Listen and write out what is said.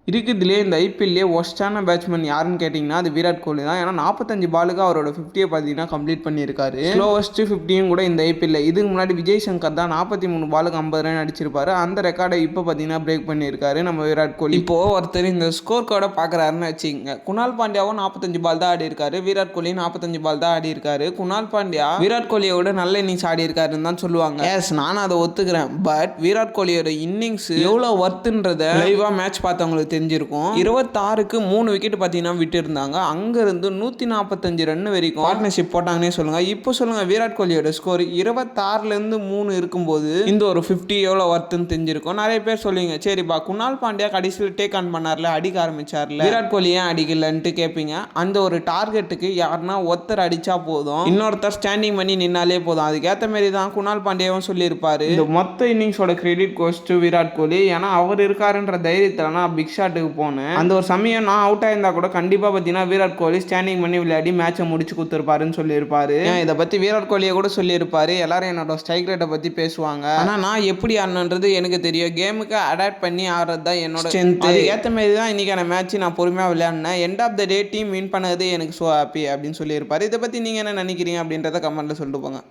இருக்குதுலேயே இந்த ஐபிஎல்லே ஒஸ்டான பேட்ஸ்மேன் யாருன்னு கேட்டிங்கன்னா அது விராட் கோலி தான். ஏன்னா 45 பாலுக்கு அவரோட 50 பார்த்தீங்கன்னா கம்ப்ளீட் பண்ணியிருக்காரு. ஸ்லோவஸ்ட் 50யும் கூட இந்த ஐபிஎல்ல. இதுக்கு முன்னாடி விஜய் சங்கர் தான் 43 பாலுக்கு 50 ரன் அடிச்சிருப்பாரு. அந்த ரெக்கார்டை இப்போ பார்த்தீங்கன்னா பிரேக் பண்ணியிருக்காரு நம்ம விராட் கோலி. இப்போ ஒருத்தர் இந்த ஸ்கோர் கார்டை பார்க்குறாருன்னு வச்சுக்கோங்க. குணால் பாண்டியாவும் 45 பால் தான் ஆடி இருக்காரு. விராட் கோலி 45 பால் தான் ஆடி இருக்காரு. குணால் பாண்டியா விராட் கோலியோட நல்ல இன்னிங்ஸ் ஆடி இருக்காருன்னு தான் சொல்லுவாங்க. எஸ், நானும் அதை ஒத்துக்கிறேன். பட் விராட் கோலியோட இன்னிங்ஸ் எவ்வளோ ஒர்த்துன்றத லைவா மேட்ச் பார்த்தவங்களுக்கு தெரிஞ்சிருக்கும். 26க்கு 3 விக்கெட் பார்த்தீங்கன்னா விட்டு இருந்தாங்க. அங்கிருந்து 145 ரன் வரைக்கும் பார்ட்னர்ஷிப் போட்டாங்கன்னே சொல்லுங்க. இப்போ சொல்லுங்க, விராட் கோலியோட ஸ்கோர் 26லேருந்து 3 இருக்கும்போது இந்த ஒரு 50 எவ்வளோ ஒர்த்துன்னு தெரிஞ்சிருக்கும். நிறைய பேர் சொல்லுவீங்க, சரிப்பா குணால் பாண்டியா கடைசியில் டேக் ஆன் பண்ணார்ல, அடிக்க ஆரம்பிச்சார்ல, விராட் கோலி ஏன் அடிக்கலன்ட்டு கேட்பீங்க. அந்த ஒரு டார்கெட்டுக்கு யாருன்னா ஒருத்தர் அடிச்சா போதும், இன்னொருத்தர் ஸ்டாண்டிங் பண்ணி நின்னாலே போதும். அதுக்கேற்ற மாதிரி தான் குணால் பாண்டியாவும் சொல்லியிருப்பாரு. இந்த மொத்த இன்னிங்ஸோட credit goes to Virat Kohli. ஏன்னா அவர் இருக்காருன்ற தைரியத்தில் நான் பிக் ஷாட்டுக்கு போனேன். அந்த ஒரு சமயம் நான் அவுட் ஆயிருந்தா கூட கண்டிப்பாக பார்த்தீங்கன்னா விராட் கோலி ஸ்டாண்டிங் பண்ணி விளையாடி மேட்சை முடிச்சு கொடுத்துருப்பாருன்னு சொல்லியிருப்பாரு. இதை பற்றி விராட் கோலியை கூட சொல்லியிருப்பாரு. எல்லாரும் என்னோட ஸ்ட்ரைக் ரேட்டை பற்றி பேசுவாங்க. ஆனால் நான் எப்படி ஆடணுன்றது எனக்கு தெரியும். கேமுக்கு அடாப்ட் பண்ணி ஆடுறது தான் என்னோட ஸ்ட்ரென்த். ஏற்ற மாதிரி தான் இன்னைக்கான மேட்ச் நான் பொறுமையாக விளையாடினேன். End of the day team win பண்ணது எனக்கு ஸோ ஹாப்பி அப்படின்னு சொல்லியிருப்பாரு. இதை பற்றி நீங்கள் என்ன நினைக்கிறீங்க அப்படின்றத கமெண்ட்டில் சொல்லிட்டு போங்க.